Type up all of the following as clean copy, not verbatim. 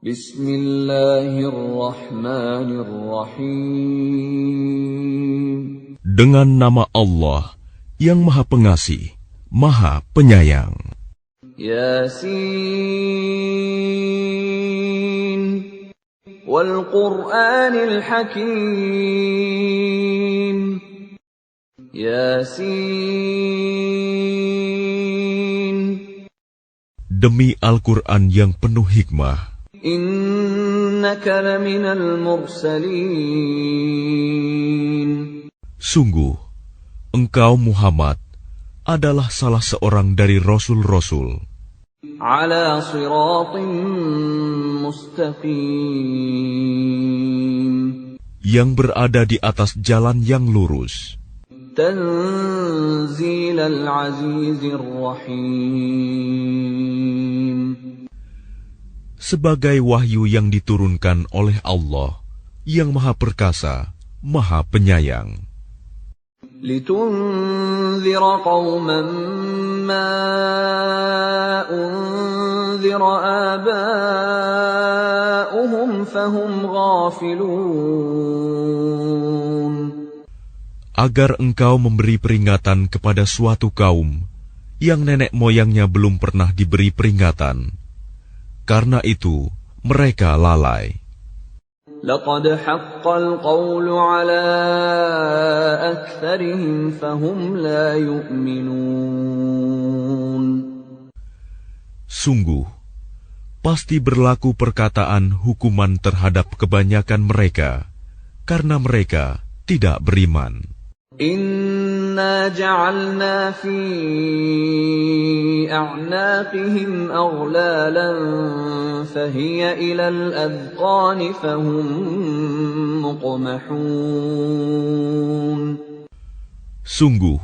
Bismillahirrahmanirrahim. Dengan nama Allah yang Maha Pengasih, Maha Penyayang. Yasin wal Qur'anil Hakim. Yasin. Demi Al-Quran yang penuh hikmah. Innaka laminal mursalin. Sungguh, engkau Muhammad adalah salah seorang dari Rasul-Rasul. Ala siratim mustaqim. Yang berada di atas jalan yang lurus. Tanzilal azizir rahim. Sebagai wahyu yang diturunkan oleh Allah yang Maha Perkasa, Maha Penyayang. Litunzira qauman ma unzira aba'uhum fahum ghafilun. Agar engkau memberi peringatan kepada suatu kaum yang nenek moyangnya belum pernah diberi peringatan. Karena itu, mereka lalai. Laqad haqqal qawlu ala aktsarihim fahum la yu'minun. Sungguh, pasti berlaku perkataan hukuman terhadap kebanyakan mereka, karena mereka tidak beriman. Inna ja'alna fi a'naqihim aghlalan fahiya ilal adqani fahum muqmahun. Sungguh,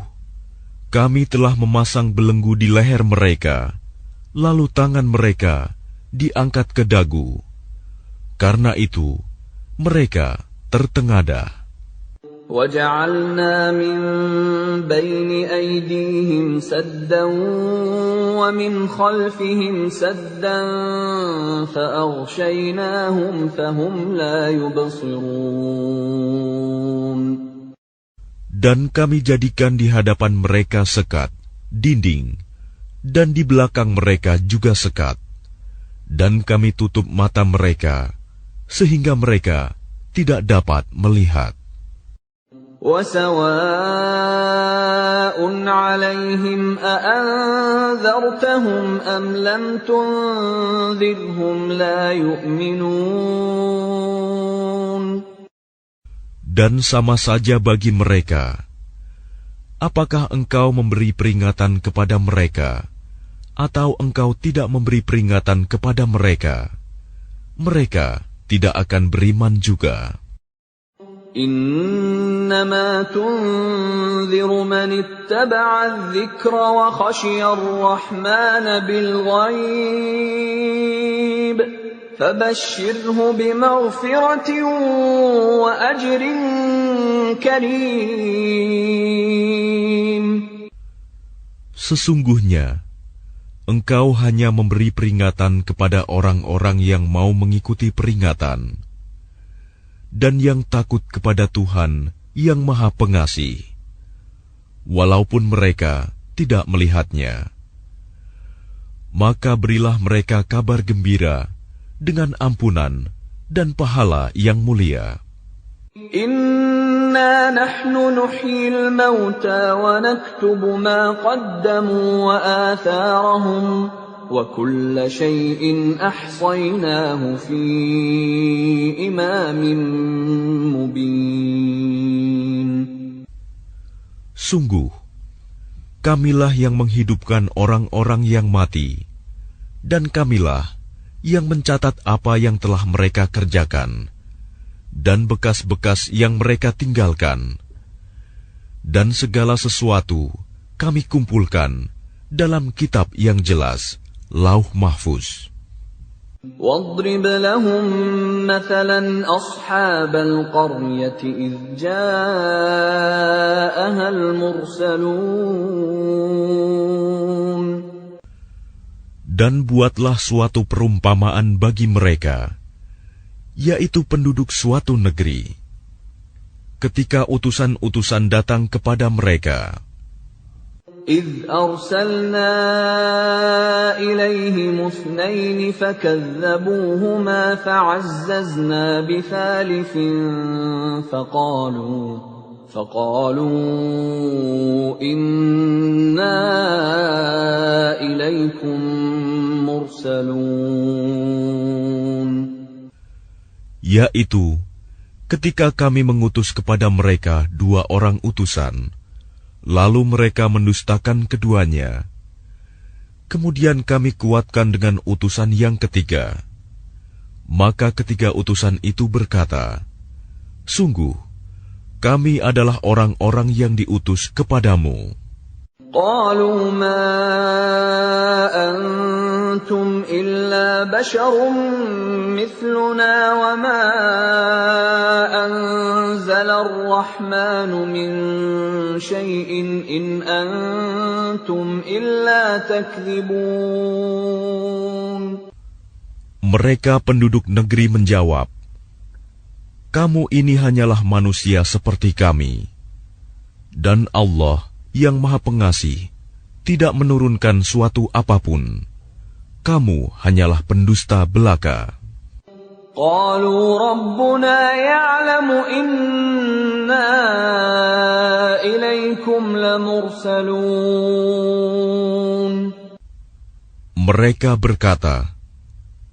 kami telah memasang belenggu di leher mereka, lalu tangan mereka diangkat ke dagu. Karena itu, mereka tertengadah. وَجَعَلْنَا مِنْ بَيْنِ أَيْدِيهِمْ سَدًّا وَمِنْ خَلْفِهِمْ سَدًّا فَأَغْشَيْنَاهُمْ فَهُمْ لَا يُبْصِرُونَ. Dan kami jadikan di hadapan mereka sekat, dinding, dan di belakang mereka juga sekat. Dan kami tutup mata mereka, sehingga mereka tidak dapat melihat. وَسَوَاءٌ عَلَيْهِمْ أَأَنذَرْتَهُمْ أَمْ لَمْ تُنذِرْهُمْ لَا يُؤْمِنُونَ. Dan sama saja bagi mereka, apakah engkau memberi peringatan kepada mereka, atau engkau tidak memberi peringatan kepada mereka, mereka tidak akan beriman juga. Innama tunziru man ittaba'a adh-dhikra wa khashiya ar-rahmana bil ghaib fabashshirhu bimaghfiratin wa ajrin karim. Sesungguhnya engkau hanya memberi peringatan kepada orang-orang yang mau mengikuti peringatan dan yang takut kepada Tuhan yang Maha Pengasih, walaupun mereka tidak melihatnya. Maka berilah mereka kabar gembira dengan ampunan dan pahala yang mulia. Inna nahnu nuhyil mauta wa naktubu ma qaddamu wa atharahum wa kulla shay'in ahsaynaahu fi imamin mubin. Sungguh, kamilah yang menghidupkan orang-orang yang mati, dan kamilah yang mencatat apa yang telah mereka kerjakan, dan bekas-bekas yang mereka tinggalkan. Dan segala sesuatu kami kumpulkan dalam kitab yang jelas, Lauh Mahfuz. واضرب لهم مثلا أصحاب القرية إذ جاءها المرسلون. Dan buatlah suatu perumpamaan bagi mereka, yaitu penduduk suatu negeri. Ketika utusan-utusan datang kepada mereka, إِذْ أَرْسَلْنَا إِلَيْهِمُ اثْنَيْنِ فَكَذَّبُوهُمَا فَعَزَّزْنَا بِثَالِثٍ فَقَالُوا إِنَّا إِلَيْكُمْ مُرْسَلُونَ. Yaitu, ketika kami mengutus kepada mereka 2 orang utusan, lalu mereka mendustakan keduanya. Kemudian kami kuatkan dengan utusan yang ketiga. Maka ketiga utusan itu berkata, "Sungguh, kami adalah orang-orang yang diutus kepadamu." قالوا ما أنتم إلا بشر مثلنا وما أنزل الرحمن من شيء إن أنتم إلا تكذبون. Mereka penduduk negeri menjawab, "Kamu ini hanyalah manusia seperti kami, dan Allah yang Maha Pengasih tidak menurunkan suatu apapun. Kamu hanyalah pendusta belaka." قالوا ربنا يعلم إنا إليكم لمرسلون. Mereka berkata,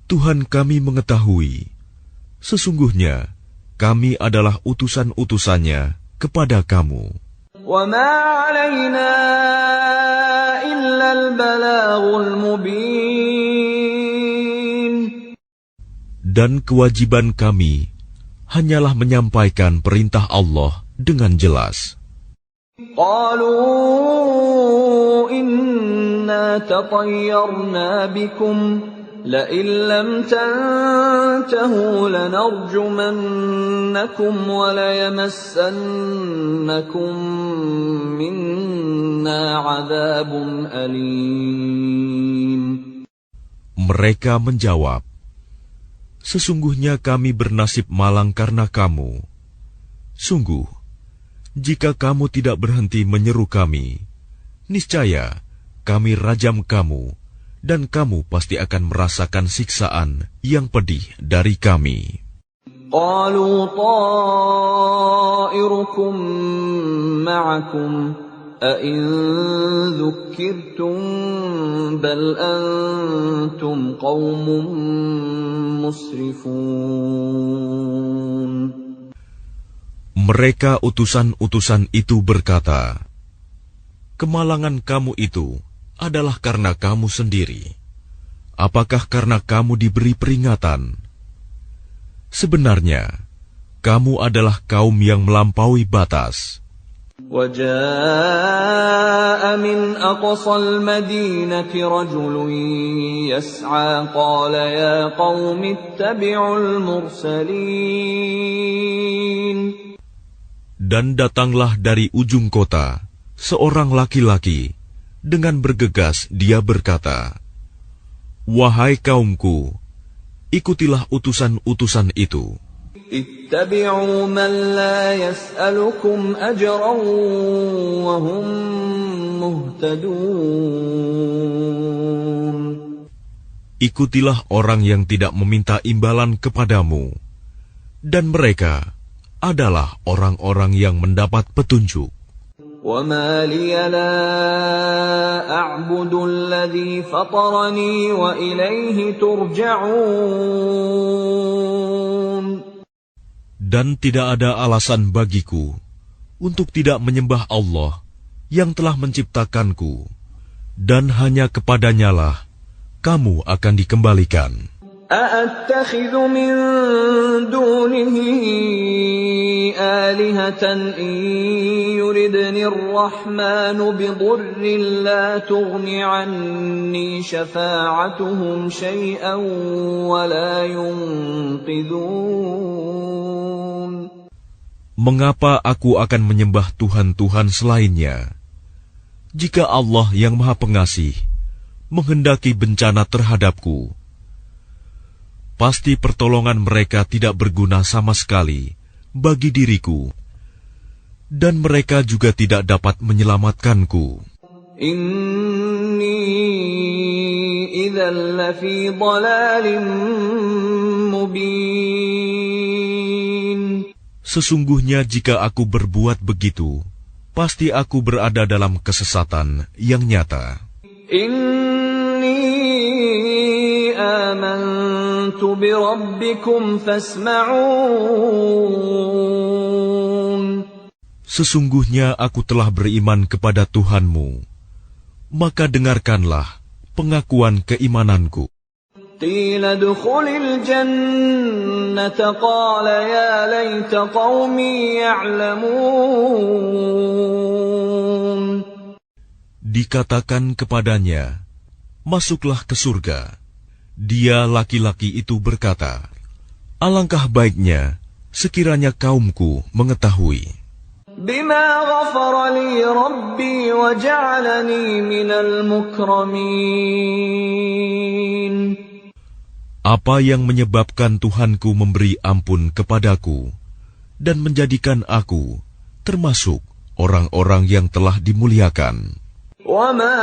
"Tuhan kami mengetahui, sesungguhnya kami adalah utusan-utusannya kepada kamu. وَمَا عَلَيْنَا إِلَّا الْبَلَاغُ الْمُبِينُ. Dan kewajiban kami hanyalah menyampaikan perintah Allah dengan jelas." قَالُوا إِنَّا تَطَيَّرْنَا بِكُمْ لَئِن لَّمْ تَنْتَهُوا لَنَرْجُمَنَّكُمْ وَلَيَمَسَّنَّكُمْ مِنَّا عَذَابٌ أَلِيمٌ. Mereka menjawab, "Sesungguhnya kami bernasib malang karena kamu. Sungguh, jika kamu tidak berhenti menyeru kami, niscaya kami rajam kamu, dan kamu pasti akan merasakan siksaan yang pedih dari kami." قَالُوا طَائِرُكُمْ مَعَكُمْ أَإِن ذُكِّرْتُمْ بَلْ أَنْتُمْ قَوْمٌ مُسْرِفُونَ. Mereka utusan-utusan itu berkata, "Kemalangan kamu itu adalah karena kamu sendiri. Apakah karena kamu diberi peringatan? Sebenarnya, kamu adalah kaum yang melampaui batas." وَجَاءَ مِنْ أَقْصَى الْمَدِينَةِ رَجُلٌ يَسْعَىٰ قَالَ يَا قَوْمِ اتَّبِعُوا الْمُرْسَلِينَ. Dan datanglah dari ujung kota seorang laki-laki, dengan bergegas dia berkata, "Wahai kaumku, ikutilah utusan-utusan itu. اتَّبِعُوا مَنْ لَا يَسْأَلُكُمْ أَجْرًا وَهُمْ مُهْتَدُونَ." Ikutilah orang yang tidak meminta imbalan kepadamu, dan mereka adalah orang-orang yang mendapat petunjuk. وَمَا لِيَ لَا أَعْبُدُ الَّذِي فَطَرَنِي وَإِلَيْهِ تُرْجَعُونَ. Dan tidak ada alasan bagiku untuk tidak menyembah Allah yang telah menciptakanku, dan hanya kepadanyalah kamu akan dikembalikan. أَأَتَّخِذُ مِن دُونِهِ آلِهَةً إِن يُرِدْنِ الرَّحْمَنُ بِضُرٍّ لَّا تُغْنِ عَنِّي شَفَاعَتُهُمْ شَيْئًا وَلَا يُنقِذُونَ. Mengapa aku akan menyembah Tuhan-Tuhan selainnya, jika Allah yang Maha Pengasih menghendaki bencana terhadapku, pasti pertolongan mereka tidak berguna sama sekali bagi diriku, dan mereka juga tidak dapat menyelamatkanku. Inni idzal lafi dhalalin mubin. Sesungguhnya jika aku berbuat begitu, pasti aku berada dalam kesesatan yang nyata. Inni amantu bi rabbikum fasma'un. Sesungguhnya aku telah beriman kepada Tuhanmu, maka dengarkanlah pengakuan keimananku. Qila dukhulil jannata qala ya laita qaumi ya'lamun. Dikatakan kepadanya, masuklah ke surga. Dia laki-laki itu berkata, alangkah baiknya sekiranya kaumku mengetahui. Bima ghafara li rabbi wa ja'alani minal mukramin. Apa yang menyebabkan Tuhanku memberi ampun kepadaku dan menjadikan aku termasuk orang-orang yang telah dimuliakan. وَمَا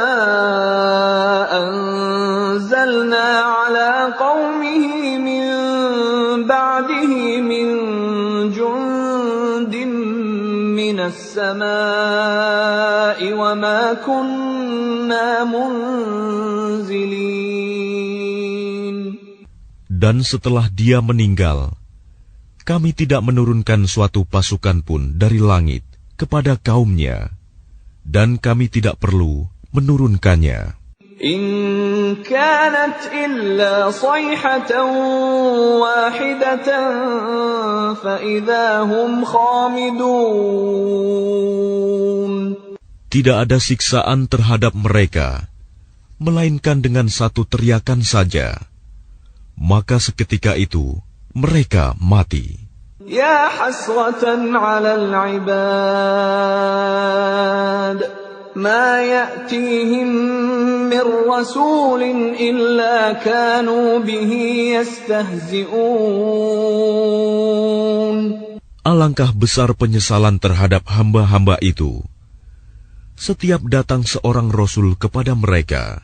أَنزَلْنَا عَلَى قَوْمِهِ مِنْ بَعْدِهِ مِنْ جُنْدٍ مِنَ السَّمَاءِ وَمَا كُنَّا مُنْزِلِينَ. Dan setelah dia meninggal, kami tidak menurunkan suatu pasukan pun dari langit kepada kaumnya, dan kami tidak perlu menurunkannya. In kanat illa sayhatan wahidatan fa idza hum khamidun. Tidak ada siksaan terhadap mereka, melainkan dengan satu teriakan saja. Maka seketika itu mereka mati. Ya hasratan 'alal 'ibad ma ya'tihim min rasulin illa kanu bihi yastahzi'un. Alangkah besar penyesalan terhadap hamba-hamba itu. Setiap datang seorang rasul kepada mereka,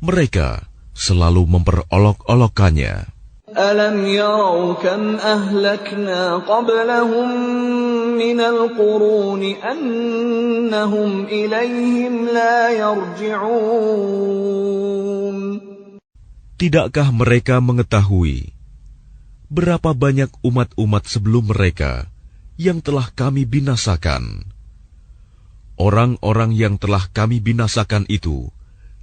mereka selalu memperolok-olokkannya. Alam yarau kam ahlakna qablahum minal quruni annahum ilayhim la yarji'un. Tidakkah mereka mengetahui berapa banyak umat-umat sebelum mereka yang telah kami binasakan? Orang-orang yang telah kami binasakan itu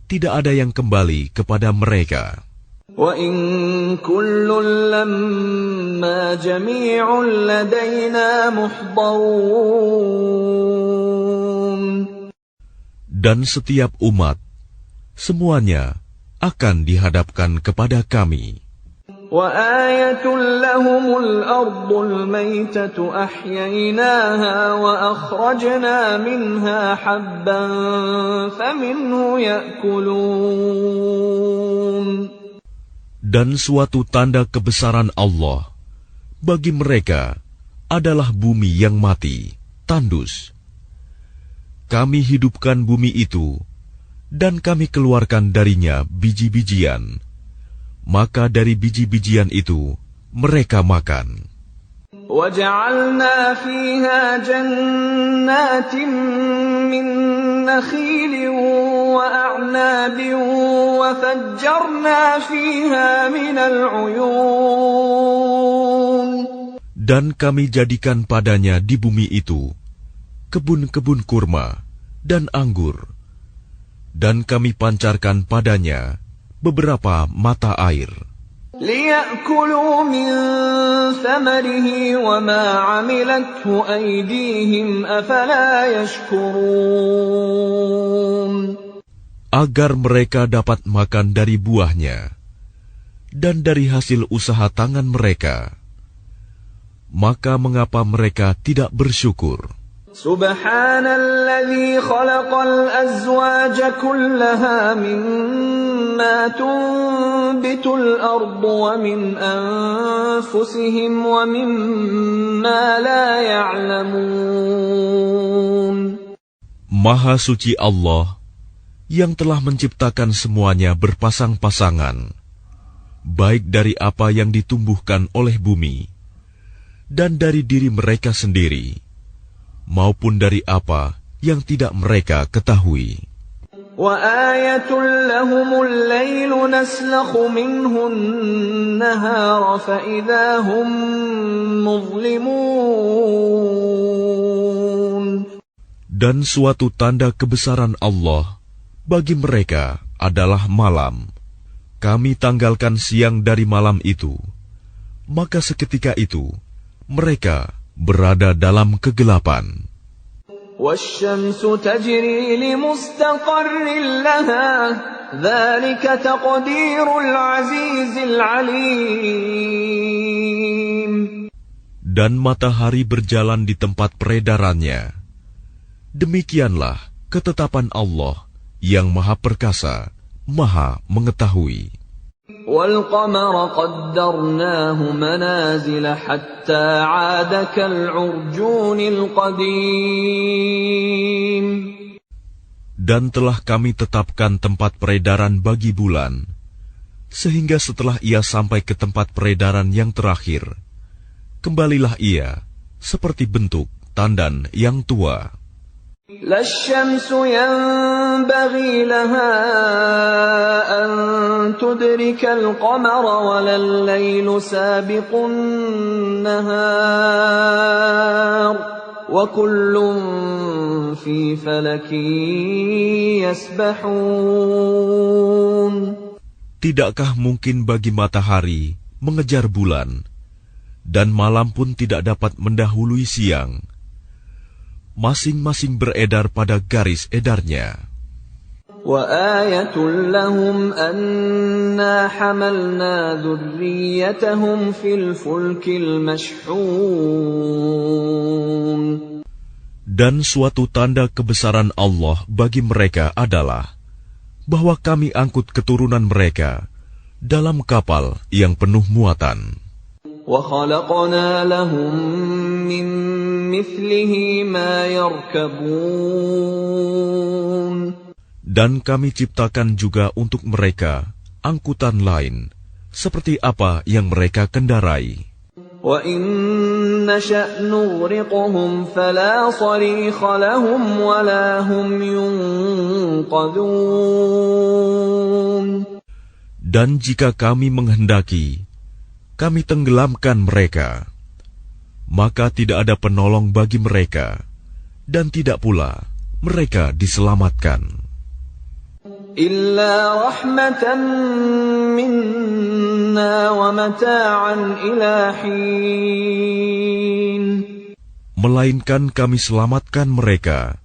tidak ada yang kembali kepada mereka. Wa in kullun lamma jami'un ladaina muhdarun. Dan setiap umat, semuanya akan dihadapkan kepada kami. Wa ayatun lahumul ardul maytatu ahyaynaha wa akhrajna minha habban faminhu ya'kulun. Dan suatu tanda kebesaran Allah bagi mereka adalah bumi yang mati, tandus. Kami hidupkan bumi itu, dan kami keluarkan darinya biji-bijian. Maka dari biji-bijian itu mereka makan. وَجَعَلْنَا فِيهَا جَنَّاتٍ مِّن نَّخِيلٍ وَأَعْنَابٍ وَفَجَّرْنَا فِيهَا مِنَ الْعُيُونِ. Dan kami jadikan padanya di bumi itu kebun-kebun kurma dan anggur, dan kami pancarkan padanya beberapa mata air. لِيَأْكُلُوا مِنْ ثَمَرِهِ وَمَا عَمِلَتْهُ أَيْدِيهِمْ أَفَلَا يَشْكُرُونَ. Agar mereka dapat makan dari buahnya dan dari hasil usaha tangan mereka. Maka mengapa mereka tidak bersyukur? Subhanalladzi khalaqal azwaja kullaha mimma tunbitul ardu wa min anfusihim wa mimma la ya'lamun. Maha suci Allah yang telah menciptakan semuanya berpasang-pasangan, baik dari apa yang ditumbuhkan oleh bumi dan dari diri mereka sendiri, maupun dari apa yang tidak mereka ketahui. وَآيَةٌ لَهُمُ اللَّيْلُ نَسْلَخُ مِنْهُ النَّهَارَ فَإِذَا هُمْ مُظْلِمُونَ. Dan suatu tanda kebesaran Allah bagi mereka adalah malam. Kami tanggalkan siang dari malam itu, maka seketika itu mereka berada dalam kegelapan. وَالشَّمْسُ تَجْرِي لِمُسْتَقَرٍّ لَهَا ذَلِكَ تَقْدِيرُ الْعَزِيزِ الْعَلِيمِ. Dan matahari berjalan di tempat peredarannya. Demikianlah ketetapan Allah yang Maha Perkasa, Maha Mengetahui. وَالْقَمَرَ قَدَّرْنَاهُ مَنَازِلَ حَتَّى عَادَ كَالْعُرْجُونِ الْقَدِيمِ. Dan telah kami tetapkan tempat peredaran bagi bulan, sehingga setelah ia sampai ke tempat peredaran yang terakhir, kembalilah ia seperti bentuk tandan yang tua. لا الشمس ينبغي لها أن تدرك القمر ولا الليل سابق النهار وكل في فلك يسبحون. Tidakkah mungkin bagi matahari mengejar bulan, dan malam pun tidak dapat mendahului siang? Masing-masing beredar pada garis edarnya. وَآيَةٌ لَهُمْ أَنَّا حَمَلْنَا ذُرِّيَّتَهُمْ فِي الْفُلْكِ الْمَشْحُونِ. Dan suatu tanda kebesaran Allah bagi mereka adalah bahwa kami angkut keturunan mereka dalam kapal yang penuh muatan. وَخَلَقْنَا لَهُم مِّن مِّثْلِهِ مَا يَرْكَبُونَ. Dan kami ciptakan juga untuk mereka angkutan lain, seperti apa yang mereka kendarai. وَإِن نَّشَأْ نُغْرِقْهُمْ فَلَا صَرِيخَ لَهُمْ وَلَا هُمْ يُنقَذُونَ. Dan jika kami menghendaki, kami tenggelamkan mereka, maka tidak ada penolong bagi mereka, dan tidak pula mereka diselamatkan. Illa rahmatan minna wa mata'an ila hin. Melainkan kami selamatkan mereka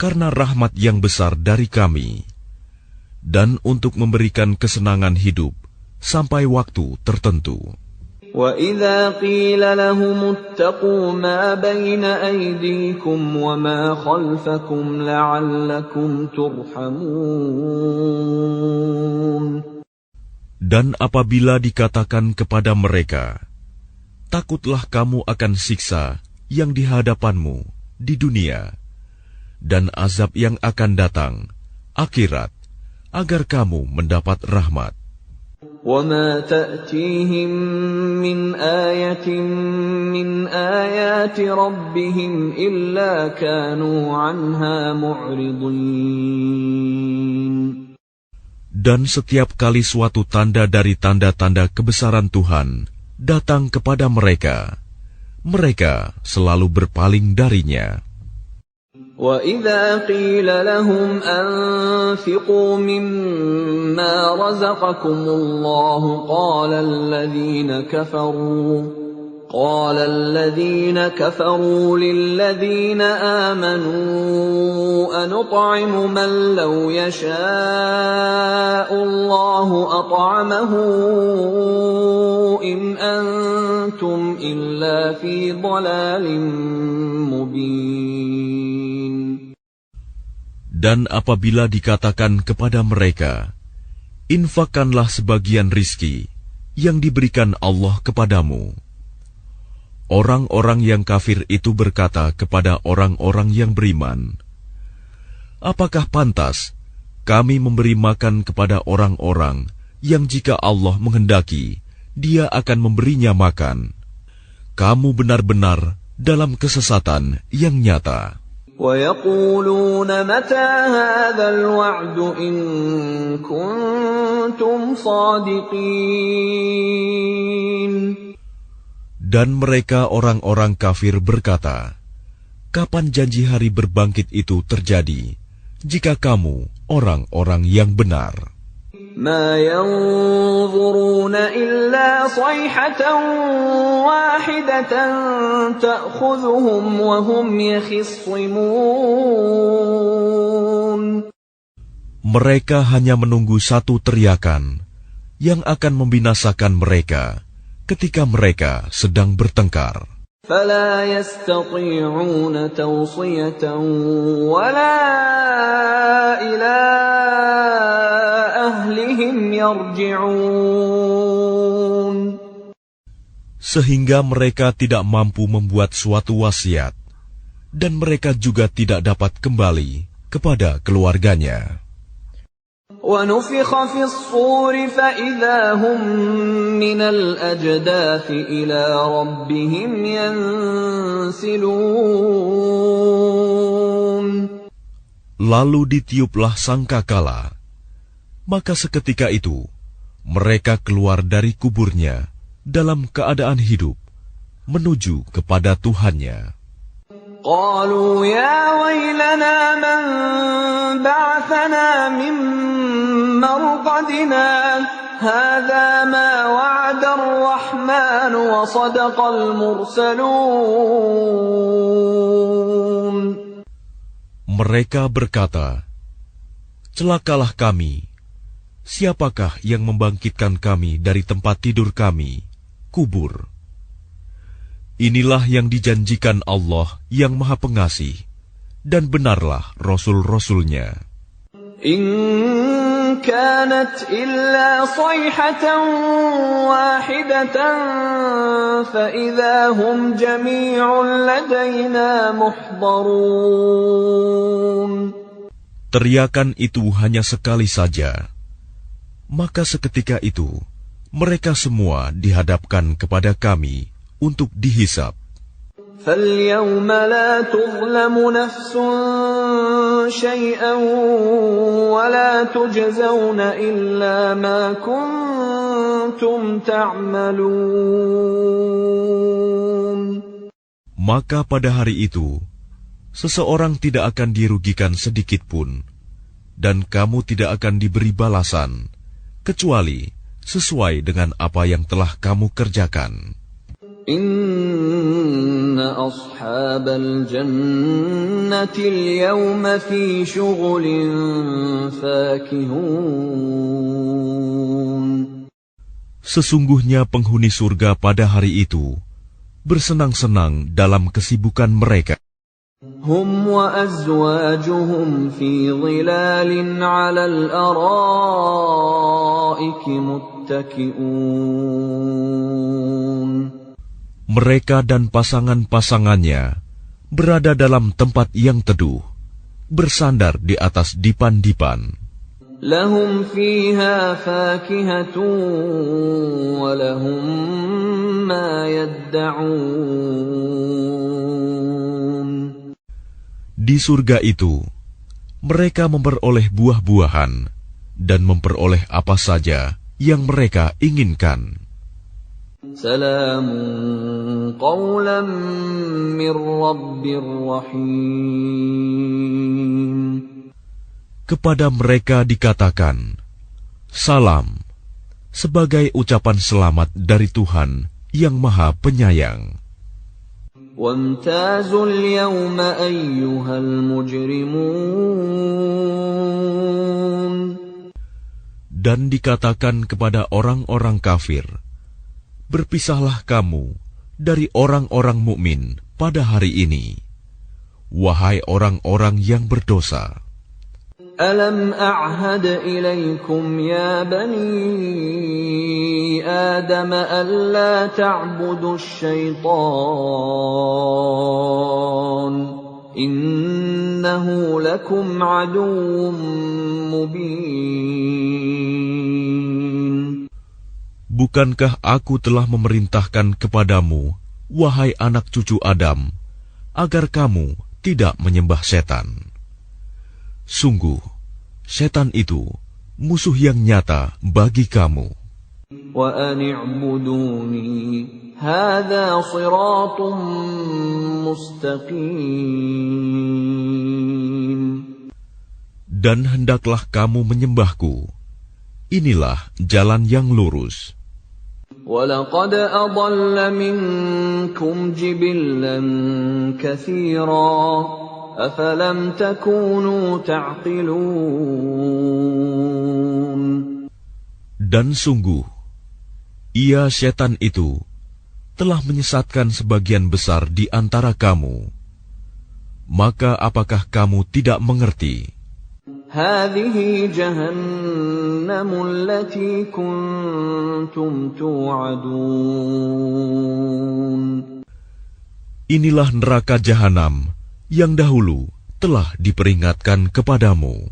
karena rahmat yang besar dari kami, dan untuk memberikan kesenangan hidup sampai waktu tertentu. وَإِذَا قِيلَ لَهُمُ اتَّقُوا مَا بَيْنَ أَيْدِيكُمْ وَمَا خَلْفَكُمْ لَعَلَّكُمْ تُرْحَمُونَ. Dan apabila dikatakan kepada mereka, takutlah kamu akan siksa yang di hadapanmu di dunia, dan azab yang akan datang, akhirat, agar kamu mendapat rahmat. وَمَا تَأْتِيهِمْ مِنْ آيَةٍ مِنْ آيَاتِ رَبِّهِمْ إِلَّا كَانُوا عَنْهَا مُعْرِضِينَ. Dan setiap kali suatu tanda dari tanda-tanda kebesaran Tuhan datang kepada mereka, mereka selalu berpaling darinya. وَإِذَا قِيلَ لَهُمْ أَنفِقُوا مِمَّا رَزَقَكُمُ اللَّهُ قَالَ الَّذِينَ كَفَرُوا لِلَّذِينَ آمَنُوا أَنُطْعِمُ مَن لَّوْ يَشَاءُ اللَّهُ أَطْعَمَهُ إِنْ أَنتُمْ إِلَّا فِي ضَلَالٍ مُّبِينٍ. Dan apabila dikatakan kepada mereka, infakkanlah sebagian rizki yang diberikan Allah kepadamu, orang-orang yang kafir itu berkata kepada orang-orang yang beriman, apakah pantas kami memberi makan kepada orang-orang yang jika Allah menghendaki, Dia akan memberinya makan? Kamu benar-benar dalam kesesatan yang nyata. وَيَقُولُونَ مَتَى هَذَا الْوَعْدُ إِن كُنتُمْ صَادِقِينَ. Dan mereka orang-orang kafir berkata, kapan janji hari berbangkit itu terjadi, jika kamu orang-orang yang benar? مَا يَنظُرُونَ إِلَّا صَيْحَةً وَاحِدَةً تَأْخُذُهُمْ وَهُمْ يَخِصِّمُونَ. Mereka hanya menunggu satu teriakan yang akan membinasakan mereka ketika mereka sedang bertengkar. فَلَا يَسْتَطِيعُونَ تَوْصِيَةً وَلَا إِلَى أَهْلِهِمْ يَرْجِعُونَ. Sehingga mereka tidak mampu membuat suatu wasiat, dan mereka juga tidak dapat kembali kepada keluarganya. وَنُفِخَ فِي الصُّورِ فَإِذَا هُمْ مِنَ الْأَجْدَاثِ إِلَى رَبِّهِمْ يَنْسِلُونَ. Lalu ditiuplah sangkakala, maka seketika itu mereka keluar dari kuburnya dalam keadaan hidup menuju kepada Tuhannya. قالوا يا ويلنا من بعثنا من مرقدنا هذا ما وعد الرحمن وصدق المرسلون. Mereka berkata, celakalah kami, siapakah yang membangkitkan kami dari tempat tidur kami, kubur? Inilah yang dijanjikan Allah yang Maha Pengasih, dan benarlah Rasul-Rasulnya. إن كانت إلا صيحة واحدة فإذا هم جميع لدينا محضرون. Teriakan itu hanya sekali saja, maka seketika itu mereka semua dihadapkan kepada kami untuk dihisab. فَالْيَوْمَ لَا تُظْلَمُ نَفْسٌ شَيْئًا وَلَا تُجْزَوْنَ إِلَّا مَا كُنتُمْ تَعْمَلُونَ. Maka pada hari itu, seseorang tidak akan dirugikan sedikit pun, dan kamu tidak akan diberi balasan, kecuali sesuai dengan apa yang telah kamu kerjakan. Inna ashabal jannati al-yawma fi shughulin fakihun. Sesungguhnya penghuni surga pada hari itu bersenang-senang dalam kesibukan mereka. Hum wa azwajuhum fi dhilalin 'ala al-ara'iki muttaki'un. Mereka dan pasangan-pasangannya berada dalam tempat yang teduh, bersandar di atas dipan-dipan. Lahum fiha fakihatun wa lahum ma yadda'un. Di surga itu, mereka memperoleh buah-buahan dan memperoleh apa saja yang mereka inginkan. Salamun qawlan min rabbir rahim. Kepada mereka dikatakan, salam, sebagai ucapan selamat dari Tuhan yang Maha Penyayang. Wamtazul yawma ayyuhal mujrimun. Dan dikatakan kepada orang-orang kafir, berpisahlah kamu dari orang-orang mukmin pada hari ini, wahai orang-orang yang berdosa. ألم أعهد إليكم يا بني آدم ألا تعبدوا الشيطان إنه لكم عدو مبين. Bukankah aku telah memerintahkan kepadamu, wahai anak cucu Adam, agar kamu tidak menyembah setan? Sungguh, setan itu musuh yang nyata bagi kamu. Wa an i'buduni hadza shiratun mustaqim. Dan hendaklah kamu menyembahku. Inilah jalan yang lurus. وَلَقَدْ أَضَلَّ مِنكُمْ جِبِلًّا كَثِيرًا أَفَلَمْ تَكُونُوا تَعْقِلُونَ. Dan sungguh, ia setan itu telah menyesatkan sebagian besar di antara kamu. Maka apakah kamu tidak mengerti? هذه جهنم التي كنتم توعدون. Inilah neraka jahanam yang dahulu telah diperingatkan kepadamu.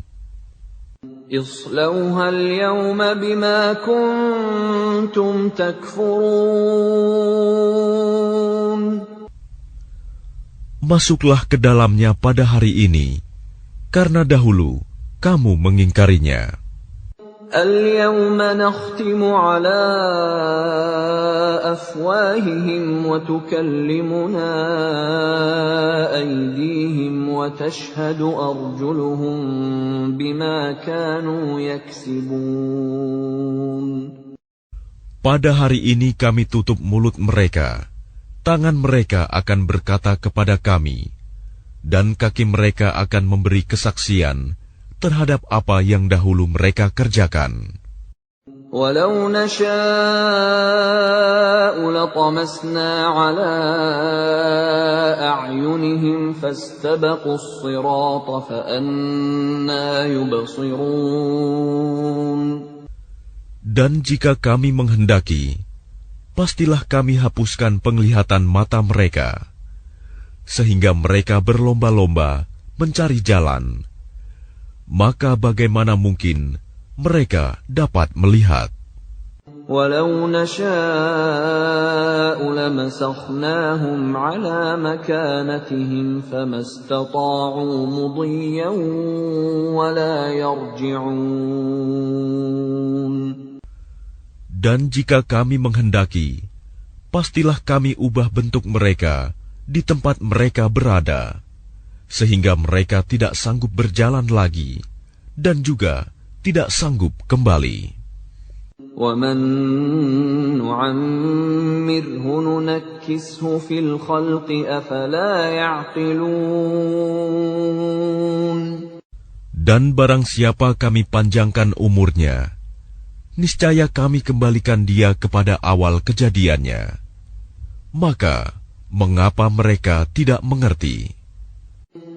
اصلوها اليوم بما كنتم تكفرون. Masuklah ke dalamnya pada hari ini, karena dahulu kamu mengingkarinya. اليوم نختم على أفواههم وتكلمنا أيديهم وتشهد أرجلهم بما كانوا يكسبون. Pada hari ini kami tutup mulut mereka, tangan mereka akan berkata kepada kami, dan kaki mereka akan memberi kesaksian terhadap apa yang dahulu mereka kerjakan. Walau nasha'u latamasna ala a'yunihim fastabaqus sirata fa anna yubsirun. Dan jika kami menghendaki, pastilah kami hapuskan penglihatan mata mereka, sehingga mereka berlomba-lomba mencari jalan. Maka bagaimana mungkin mereka dapat melihat? Walau nasha'u lamasakhnahum ala makanatihim famastata'u mudiyyan wala yarji'un. Dan jika kami menghendaki, pastilah kami ubah bentuk mereka di tempat mereka berada, sehingga mereka tidak sanggup berjalan lagi, dan juga tidak sanggup kembali. وَمَن نُّعَمِّرْهُ نُنَكِّسْهُ فِي الْخَلْقِ أَفَلَا يَعْقِلُونَ. Dan barang siapa kami panjangkan umurnya, niscaya kami kembalikan dia kepada awal kejadiannya. Maka, mengapa mereka tidak mengerti?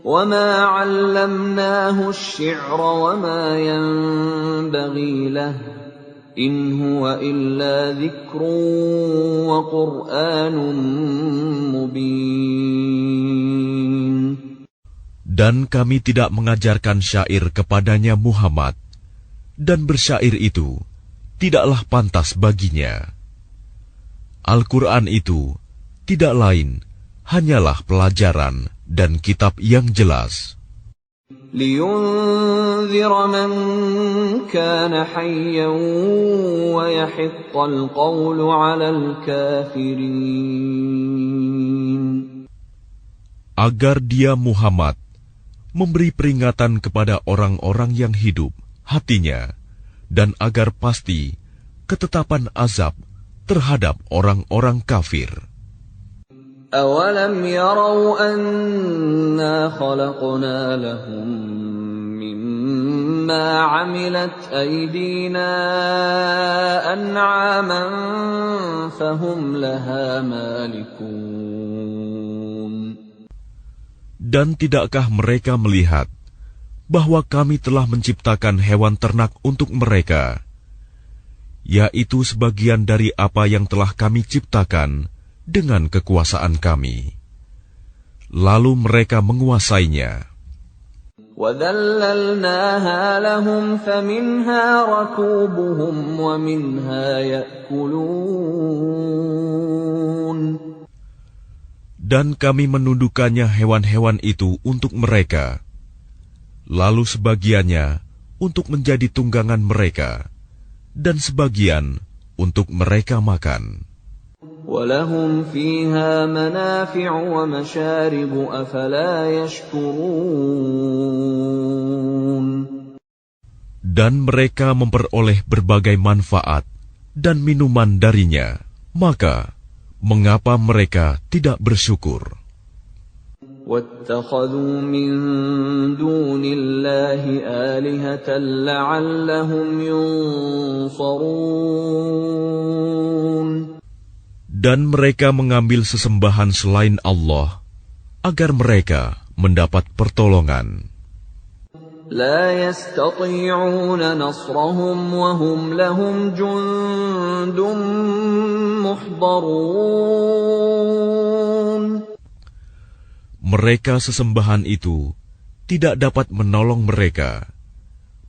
وَمَا عَلَّمْنَاهُ الشِّعْرَ وَمَا يَنبَغِي لَهُ إِنْ هُوَ إِلَّا ذِكْرٌ وَقُرْآنٌ مُبِينٌ. Dan kami tidak mengajarkan syair kepadanya Muhammad, dan bersyair itu tidaklah pantas baginya. Al-Quran itu tidak lain hanyalah pelajaran dan kitab yang jelas. لِيُنذِرَ مَن كَانَ حَيًّا وَيَحِقَّ الْقَوْلُ عَلَى الْكَافِرِينَ. Agar dia Muhammad memberi peringatan kepada orang-orang yang hidup hatinya, dan agar pasti ketetapan azab terhadap orang-orang kafir. أَوَلَمْ يَرَوْا أَنَّا خَلَقْنَا لَهُم مِّمَّا عَمِلَتْ أَيْدِينَا أَنْعَامًا فَهُمْ لَهَا مَالِكُونَ. Dan tidakkah mereka melihat bahwa kami telah menciptakan hewan ternak untuk mereka, yaitu sebagian dari apa yang telah kami ciptakan dengan kekuasaan kami. Lalu mereka menguasainya. وَذَلَّلْنَاهَا لَهُمْ فَمِنْهَا رَكُوبُهُمْ وَمِنْهَا يَأْكُلُونَ. Dan kami menundukkannya hewan-hewan itu untuk mereka, lalu sebagiannya untuk menjadi tunggangan mereka, dan sebagian untuk mereka makan. وَلَهُمْ فِيهَا مَنَافِعُ وَمَشَارِبُ أَفَلَا يَشْكُرُونَ. Dan mereka memperoleh berbagai manfaat dan minuman darinya, maka mengapa mereka tidak bersyukur? وَاتَّخَذُوا مِن دُونِ اللَّهِ آلِهَةً لَّعَلَّهُمْ يُنصَرُونَ. Dan mereka mengambil sesembahan selain Allah, agar mereka mendapat pertolongan. لا يستطيعون نصرهم وهم لهم جند محضرون. Mereka sesembahan itu tidak dapat menolong mereka,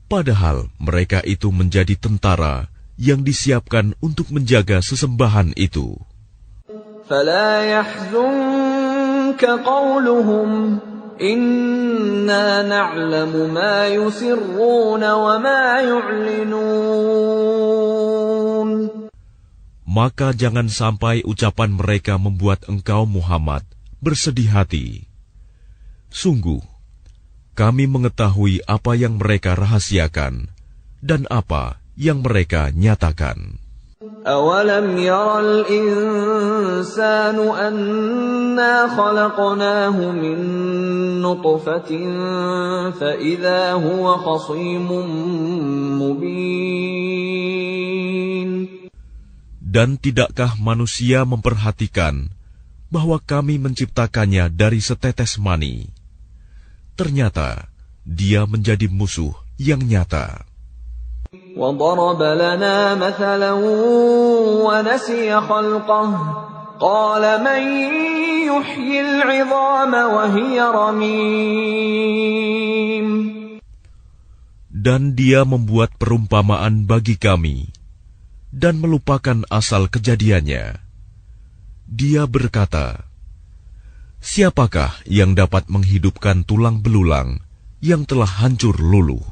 padahal mereka itu menjadi tentara yang disiapkan untuk menjaga sesembahan itu. فلا يحزنك قولهم إنا نعلم ما يسرون وما يعلنون. Maka jangan sampai ucapan mereka membuat engkau Muhammad bersedih hati. Sungguh, kami mengetahui apa yang mereka rahasiakan dan apa yang mereka nyatakan. أَوَلَمْ يَرَ الْإِنسَانُ أَنَّا خَلَقْنَاهُ مِن نُّطْفَةٍ فَإِذَا هُوَ خَصِيمٌ مُّبِينٌ. Dan tidakkah manusia memperhatikan bahwa kami menciptakannya dari setetes mani? Ternyata dia menjadi musuh yang nyata. وَضَرَبَ لَنَا مَثَلًا وَنَسِيَ خَلْقَهُ قَالَ مَن يُحْيِي الْعِظَامَ وَهِيَ رَمِيمٌ. Dan dia membuat perumpamaan bagi kami dan melupakan asal kejadiannya. Dia berkata, siapakah yang dapat menghidupkan tulang belulang yang telah hancur luluh?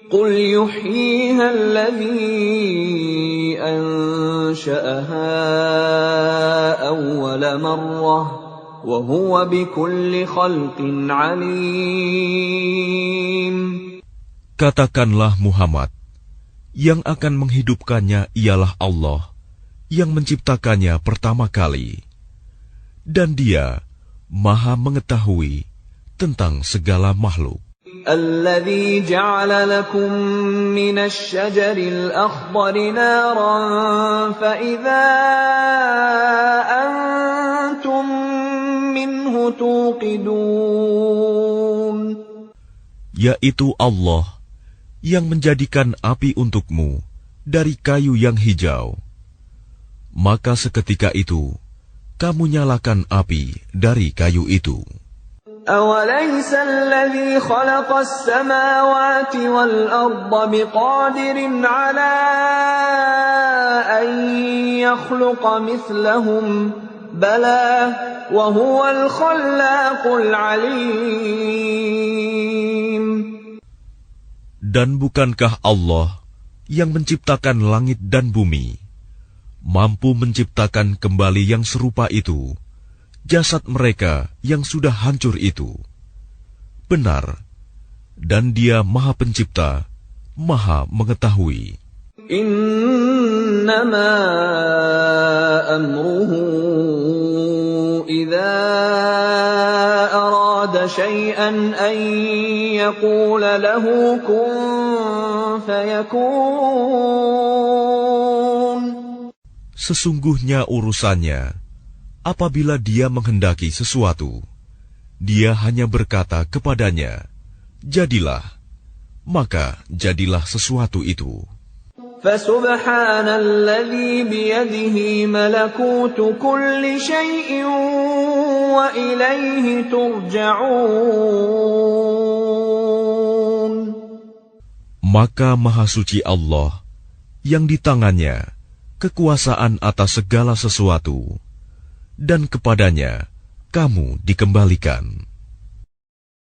قُلْ يُحْيِيهَا الَّذِي أَنشَأَهَا أَوَّلَ مَرَّةٍ وَهُوَ بِكُلِّ خَلْقٍ عَلِيمٌ. Katakanlah Muhammad, yang akan menghidupkannya ialah Allah, yang menciptakannya pertama kali, dan Dia Maha mengetahui tentang segala makhluk. الَّذِي جَعَلَ لَكُم مِّنَ الشَّجَرِ الْأَخْضَرِ نَارًا فَإِذَا أَنتُم مِّنْهُ تُوقِدُونَ. Yaitu Allah yang menjadikan api untukmu dari kayu yang hijau. Maka seketika itu kamu nyalakan api dari kayu itu. أَوَلَيْسَ الَّذِي خَلَقَ السَّمَاوَاتِ وَالْأَرْضَ بِقَادِرٍ عَلَىٰ أَن يَخْلُقَ مِثْلَهُم بَلَىٰ وَهُوَ الْخَلَّاقُ الْعَلِيمُ. Dan bukankah Allah yang menciptakan langit dan bumi mampu menciptakan kembali yang serupa itu jasad mereka yang sudah hancur itu? Benar, dan Dia Maha Pencipta, Maha Mengetahui. Innama amruhu idza arada syai'an an yaqula lahu kun fayakun. Sesungguhnya urusannya apabila Dia menghendaki sesuatu, Dia hanya berkata kepadanya, jadilah, maka jadilah sesuatu itu. فَسُبْحَانَ الَّذِي بِيَدِهِ مَلَكُوتُ كُلِّ شَيْءٍ وَإِلَيْهِ تُرْجَعُونَ. Maka Maha Suci Allah, yang di tangannya kekuasaan atas segala sesuatu, dan kepadanya kamu dikembalikan.